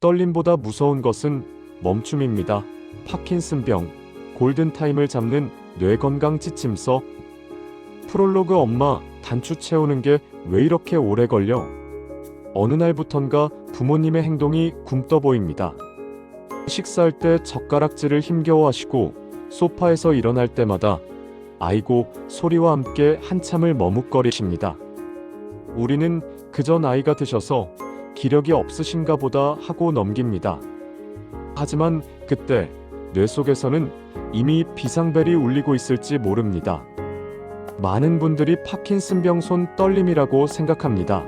떨림보다 무서운 것은 멈춤입니다. 파킨슨병, 골든타임을 잡는 뇌건강 지침서. 프롤로그. 엄마, 단추 채우는 게 왜 이렇게 오래 걸려? 어느 날부턴가 부모님의 행동이 굼떠 보입니다. 식사할 때 젓가락질을 힘겨워하시고 소파에서 일어날 때마다 아이고 소리와 함께 한참을 머뭇거리십니다. 우리는 그저 나이가 드셔서 기력이 없으신가 보다 하고 넘깁니다. 하지만 그때 뇌 속에서는 이미 비상벨이 울리고 있을지 모릅니다. 많은 분들이 파킨슨병 손 떨림이라고 생각합니다.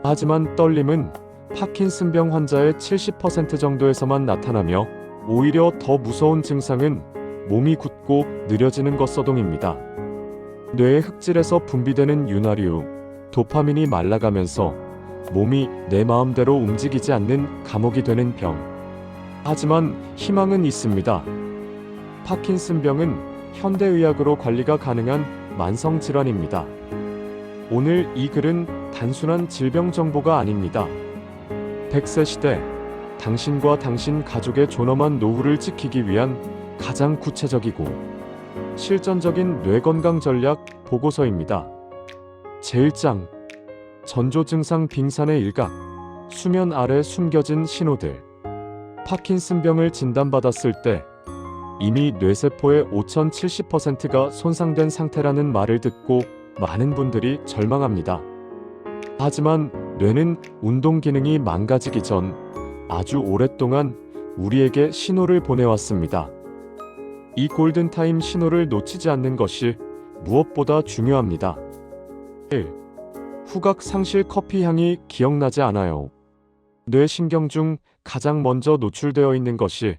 하지만 떨림은 파킨슨병 환자의 70% 정도에서만 나타나며 오히려 더 무서운 증상은 몸이 굳고 느려지는 것서동입니다. 뇌의 흑질에서 분비되는 윤활유, 도파민이 말라가면서 몸이 내 마음대로 움직이지 않는 감옥이 되는 병. 하지만 희망은 있습니다. 파킨슨병은 현대의학으로 관리가 가능한 만성질환입니다. 오늘 이 글은 단순한 질병 정보가 아닙니다. 100세 시대, 당신과 당신 가족의 존엄한 노후를 지키기 위한 가장 구체적이고 실전적인 뇌건강 전략 보고서입니다. 제1장, 전조 증상 빙산의 일각, 수면 아래 숨겨진 신호들. 파킨슨병을 진단받았을 때 이미 뇌세포의 5070%가 손상된 상태라는 말을 듣고 많은 분들이 절망합니다. 하지만 뇌는 운동 기능이 망가지기 전 아주 오랫동안 우리에게 신호를 보내왔습니다. 이 골든타임 신호를 놓치지 않는 것이 무엇보다 중요합니다. 1. 후각 상실. 커피 향이 기억나지 않아요. 뇌신경 중 가장 먼저 노출되어 있는 것이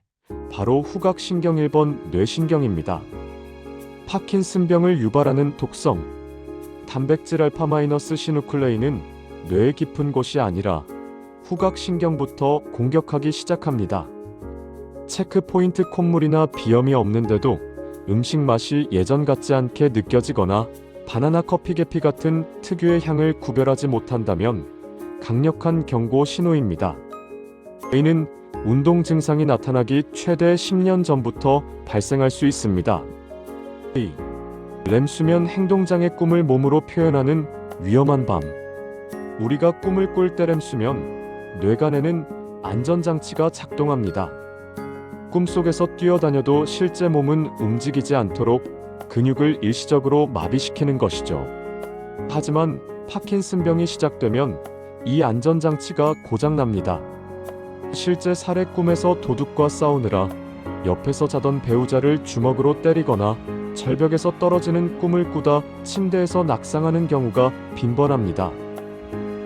바로 후각신경 1번 뇌신경입니다. 파킨슨병을 유발하는 독성, 단백질 알파-시누클레인은 뇌의 깊은 곳이 아니라 후각신경부터 공격하기 시작합니다. 체크포인트. 콧물이나 비염이 없는데도 음식 맛이 예전 같지 않게 느껴지거나 바나나 커피 계피 같은 특유의 향을 구별하지 못한다면 강력한 경고 신호입니다. 이는 운동 증상이 나타나기 최대 10년 전부터 발생할 수 있습니다. 2. 렘수면. 행동장애. 꿈을 몸으로 표현하는 위험한 밤. 우리가 꿈을 꿀 때 렘수면 뇌간에는 안전장치가 작동합니다. 꿈속에서 뛰어다녀도 실제 몸은 움직이지 않도록 근육을 일시적으로 마비시키는 것이죠. 하지만 파킨슨병이 시작되면 이 안전장치가 고장납니다. 실제 사례. 꿈에서 도둑과 싸우느라 옆에서 자던 배우자를 주먹으로 때리거나 절벽에서 떨어지는 꿈을 꾸다 침대에서 낙상하는 경우가 빈번합니다.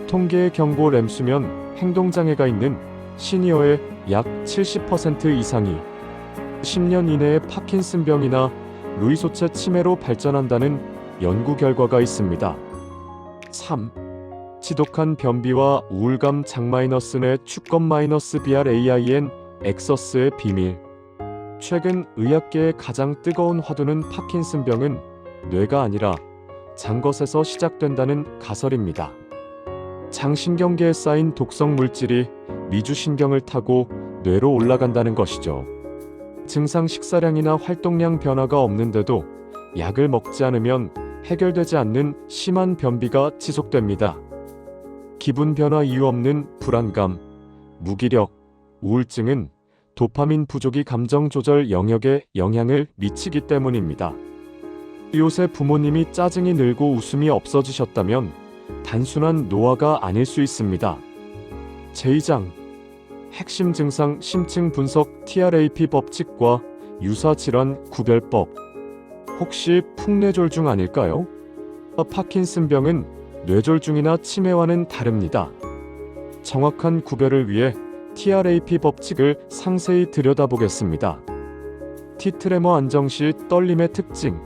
통계의 경고. 렘수면 행동장애가 있는 시니어의 약 70% 이상이 10년 이내에 파킨슨병이나 루이소체 치매로 발전한다는 연구 결과가 있습니다. 3. 지독한 변비와 우울감. 장-내 축검-BRAIN 엑서스의 비밀. 최근 의학계의 가장 뜨거운 화두는 파킨슨병은 뇌가 아니라 장것에서 시작된다는 가설입니다. 장신경계에 쌓인 독성 물질이 미주신경을 타고 뇌로 올라간다는 것이죠. 증상. 식사량이나 활동량 변화가 없는데도 약을 먹지 않으면 해결되지 않는 심한 변비가 지속됩니다. 기분 변화. 이유 없는 불안감, 무기력, 우울증은 도파민 부족이 감정 조절 영역에 영향을 미치기 때문입니다. 요새 부모님이 짜증이 늘고 웃음이 없어지셨다면 단순한 노화가 아닐 수 있습니다. 제2장, 핵심 증상. 심층 분석. TRAP 법칙과 유사질환 구별법. 혹시 풍뇌졸중 아닐까요? 파킨슨병은 뇌졸중이나 치매와는 다릅니다. 정확한 구별을 위해 TRAP 법칙을 상세히 들여다보겠습니다. T트레머. 안정 시 떨림의 특징.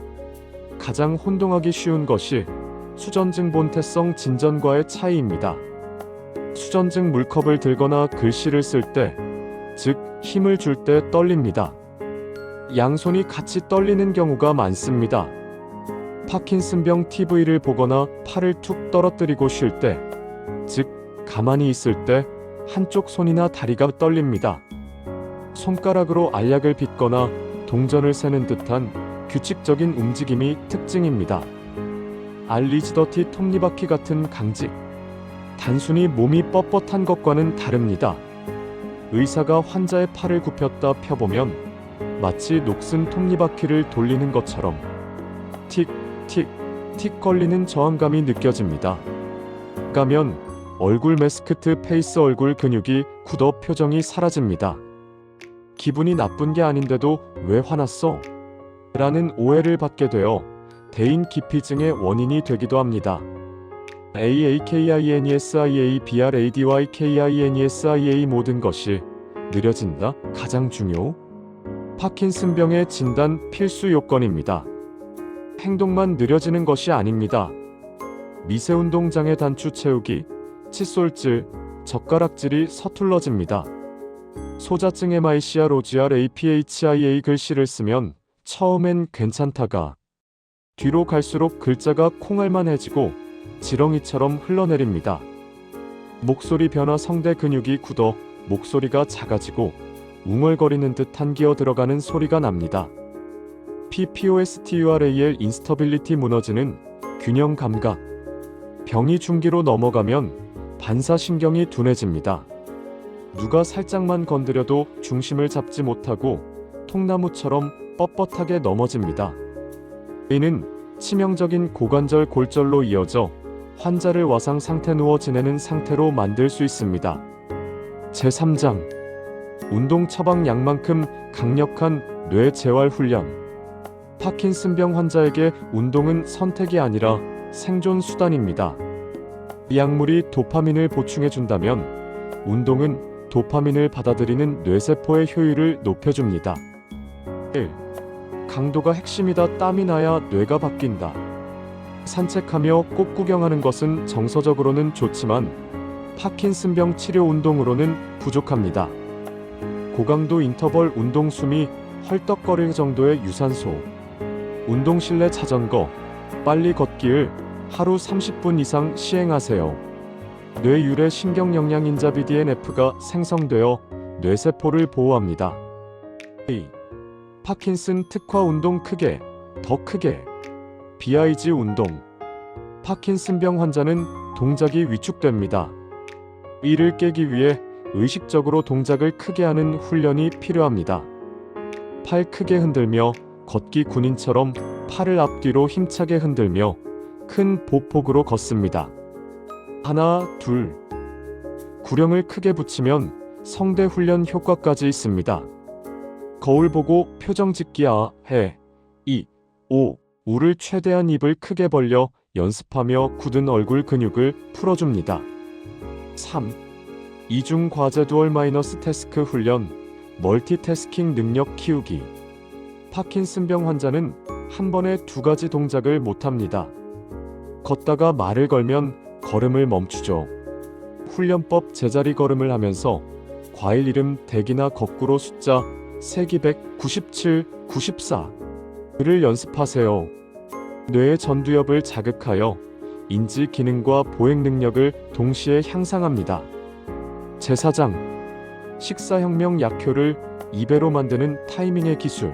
가장 혼동하기 쉬운 것이 수전증 본태성 진전과의 차이입니다. 수전증. 물컵을 들거나 글씨를 쓸 때, 즉 힘을 줄 때 떨립니다. 양손이 같이 떨리는 경우가 많습니다. 파킨슨병. TV를 보거나 팔을 툭 떨어뜨리고 쉴 때, 즉 가만히 있을 때 한쪽 손이나 다리가 떨립니다. 손가락으로 알약을 빚거나 동전을 세는 듯한 규칙적인 움직임이 특징입니다. 알리지더티 톱니바퀴 같은 강직. 단순히 몸이 뻣뻣한 것과는 다릅니다. 의사가 환자의 팔을 굽혔다 펴보면 마치 녹슨 톱니바퀴를 돌리는 것처럼 틱, 틱, 틱 걸리는 저항감이 느껴집니다. 까면 얼굴 매스크트 페이스 얼굴 근육이 굳어 표정이 사라집니다. 기분이 나쁜 게 아닌데도 왜 화났어? 라는 오해를 받게 되어 대인 기피증의 원인이 되기도 합니다. AAKINESIA BRADYKINESIA 모든 것이 느려진다. 가장 중요. 파킨슨병의 진단 필수 요건입니다. 행동만 느려지는 것이 아닙니다. 미세운동 장애 단추 채우기, 칫솔질, 젓가락질이 서툴러집니다. 소자증 MICR OGR APHIA 글씨를 쓰면 처음엔 괜찮다가 뒤로 갈수록 글자가 콩알만해지고 지렁이처럼 흘러내립니다. 목소리 변화 성대 근육이 굳어 목소리가 작아지고 웅얼거리는 듯한 기어 들어가는 소리가 납니다. PPOSTURAL 인스터빌리티 무너지는 균형 감각. 병이 중기로 넘어가면 반사신경이 둔해집니다. 누가 살짝만 건드려도 중심을 잡지 못하고 통나무처럼 뻣뻣하게 넘어집니다. 이는 치명적인 고관절 골절로 이어져 환자를 와상 상태 누워 지내는 상태로 만들 수 있습니다. 제3장 운동 처방 약만큼 강력한 뇌 재활 훈련. 파킨슨병 환자에게 운동은 선택이 아니라 생존 수단입니다. 이 약물이 도파민을 보충해 준다면 운동은 도파민을 받아들이는 뇌세포의 효율을 높여줍니다. 1. 강도가 핵심이다. 땀이 나야 뇌가 바뀐다. 산책하며 꽃 구경하는 것은 정서적으로는 좋지만 파킨슨병 치료 운동으로는 부족합니다. 고강도 인터벌 운동 숨이 헐떡거릴 정도의 유산소, 운동 실내 자전거, 빨리 걷기를 하루 30분 이상 시행하세요. 뇌 유래 신경 영양인자 BDNF가 생성되어 뇌세포를 보호합니다. 2. 파킨슨 특화 운동 크게, 더 크게. BIG 운동. 파킨슨병 환자는 동작이 위축됩니다. 이를 깨기 위해 의식적으로 동작을 크게 하는 훈련이 필요합니다. 팔 크게 흔들며 걷기 군인처럼 팔을 앞뒤로 힘차게 흔들며 큰 보폭으로 걷습니다. 하나, 둘. 구령을 크게 붙이면 성대 훈련 효과까지 있습니다. 거울 보고 표정 짓기 해. 2, 5. 우를 최대한 입을 크게 벌려 연습하며 굳은 얼굴 근육을 풀어줍니다. 3. 이중 과제 두얼 마이너스 태스크 훈련, 멀티태스킹 능력 키우기. 파킨슨병 환자는 한 번에 두 가지 동작을 못합니다. 걷다가 말을 걸면 걸음을 멈추죠. 훈련법 제자리 걸음을 하면서 과일 이름 대기나 거꾸로 숫자 세기 197, 94를 연습하세요. 뇌의 전두엽을 자극하여 인지 기능과 보행 능력을 동시에 향상합니다. 제4장 식사혁명 약효를 2배로 만드는 타이밍의 기술.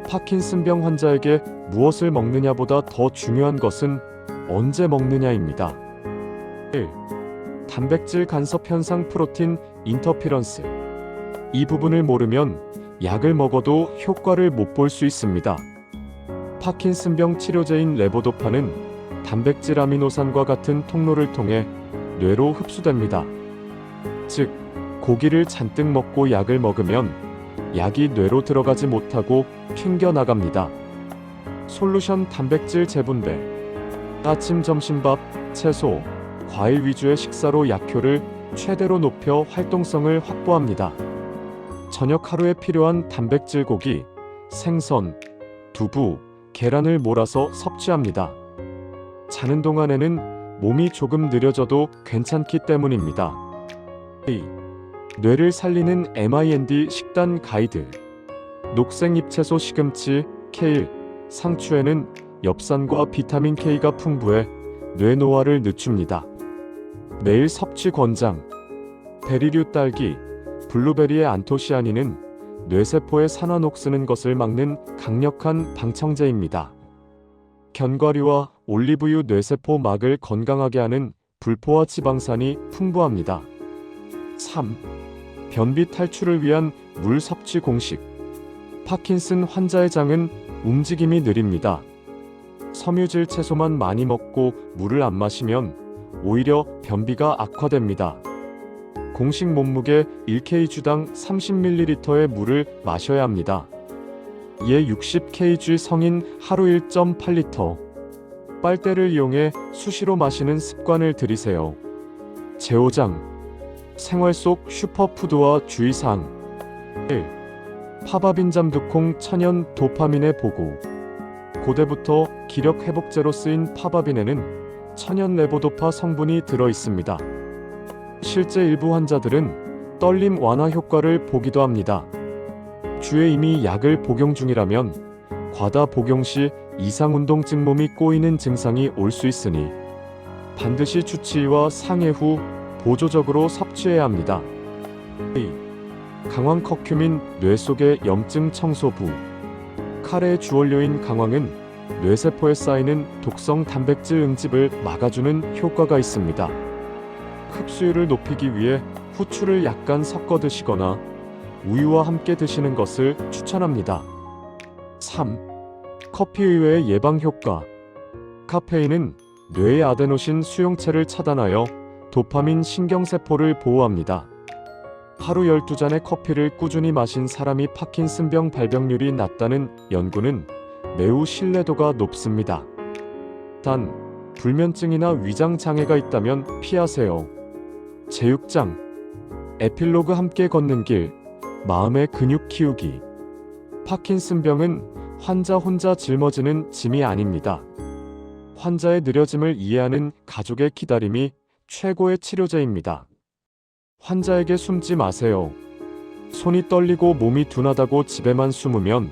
파킨슨병 환자에게 무엇을 먹느냐보다 더 중요한 것은 언제 먹느냐입니다. 1. 단백질 간섭 현상 프로틴 인터피런스. 이 부분을 모르면 약을 먹어도 효과를 못 볼 수 있습니다. 파킨슨병 치료제인 레보도파는 단백질 아미노산과 같은 통로를 통해 뇌로 흡수됩니다. 즉, 고기를 잔뜩 먹고 약을 먹으면 약이 뇌로 들어가지 못하고 튕겨나갑니다. 솔루션 단백질 재분배. 아침 점심밥, 채소, 과일 위주의 식사로 약효를 최대로 높여 활동성을 확보합니다. 저녁 하루에 필요한 단백질 고기, 생선, 두부, 계란을 몰아서 섭취합니다. 자는 동안에는 몸이 조금 느려져도 괜찮기 때문입니다. 2. 뇌를 살리는 MIND 식단 가이드. 녹색 잎채소 시금치, 케일, 상추에는 엽산과 비타민 K가 풍부해 뇌 노화를 늦춥니다. 매일 섭취 권장. 베리류 딸기, 블루베리의 안토시아닌은 뇌세포의 산화녹스는 것을 막는 강력한 방청제입니다. 견과류와 올리브유 뇌세포 막을 건강하게 하는 불포화 지방산이 풍부합니다. 3. 변비 탈출을 위한 물 섭취 공식. 파킨슨 환자의 장은 움직임이 느립니다. 섬유질 채소만 많이 먹고 물을 안 마시면 오히려 변비가 악화됩니다. 공식 몸무게 1kg당 30ml의 물을 마셔야 합니다. 이에 60kg 성인 하루 1.8리터. 빨대를 이용해 수시로 마시는 습관을 들이세요. 제오장. 생활 속 슈퍼푸드와 주의사항. 1. 파바빈 잠두콩 천연 도파민의 보고. 고대부터 기력 회복제로 쓰인 파바빈에는 천연 레보도파 성분이 들어 있습니다. 실제 일부 환자들은 떨림 완화 효과를 보기도 합니다. 주에 이미 약을 복용 중이라면 과다 복용 시 이상운동증 몸이 꼬이는 증상이 올 수 있으니 반드시 주치의와 상해 후 보조적으로 섭취해야 합니다. 2. 강황 커큐민 뇌 속의 염증 청소부. 카레의 주원료인 강황은 뇌세포에 쌓이는 독성 단백질 응집을 막아주는 효과가 있습니다. 흡수율을 높이기 위해 후추를 약간 섞어 드시거나 우유와 함께 드시는 것을 추천합니다. 3. 커피 의외의 예방 효과. 카페인은 뇌의 아데노신 수용체를 차단하여 도파민 신경세포를 보호합니다. 하루 12잔의 커피를 꾸준히 마신 사람이 파킨슨병 발병률이 낮다는 연구는 매우 신뢰도가 높습니다. 단, 불면증이나 위장 장애가 있다면 피하세요. 제6장. 에필로그 함께 걷는 길, 마음의 근육 키우기. 파킨슨병은 환자 혼자 짊어지는 짐이 아닙니다. 환자의 느려짐을 이해하는 가족의 기다림이 최고의 치료제입니다. 환자에게 숨지 마세요. 손이 떨리고 몸이 둔하다고 집에만 숨으면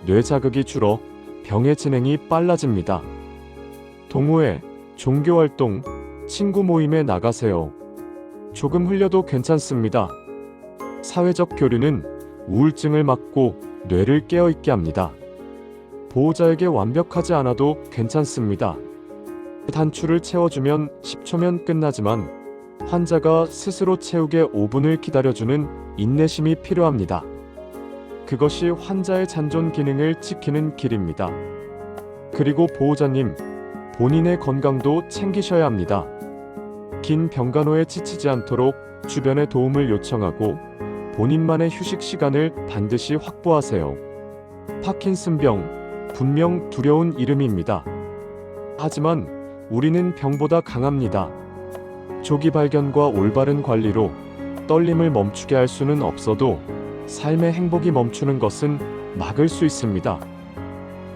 뇌 자극이 줄어 병의 진행이 빨라집니다. 동호회, 종교활동, 친구 모임에 나가세요. 조금 흘려도 괜찮습니다. 사회적 교류는 우울증을 막고 뇌를 깨어있게 합니다. 보호자에게 완벽하지 않아도 괜찮습니다. 단추를 채워주면 10초면 끝나지만 환자가 스스로 채우게 5분을 기다려주는 인내심이 필요합니다. 그것이 환자의 잔존 기능을 지키는 길입니다. 그리고 보호자님, 본인의 건강도 챙기셔야 합니다. 긴 병간호에 지치지 않도록 주변의 도움을 요청하고 본인만의 휴식 시간을 반드시 확보하세요. 파킨슨병, 분명 두려운 이름입니다. 하지만 우리는 병보다 강합니다. 조기 발견과 올바른 관리로 떨림을 멈추게 할 수는 없어도 삶의 행복이 멈추는 것은 막을 수 있습니다.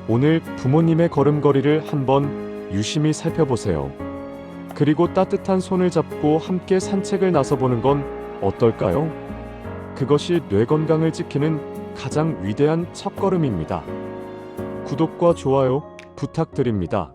오늘 부모님의 걸음걸이를 한번 유심히 살펴보세요. 그리고 따뜻한 손을 잡고 함께 산책을 나서보는 건 어떨까요? 그것이 뇌 건강을 지키는 가장 위대한 첫걸음입니다. 구독과 좋아요 부탁드립니다.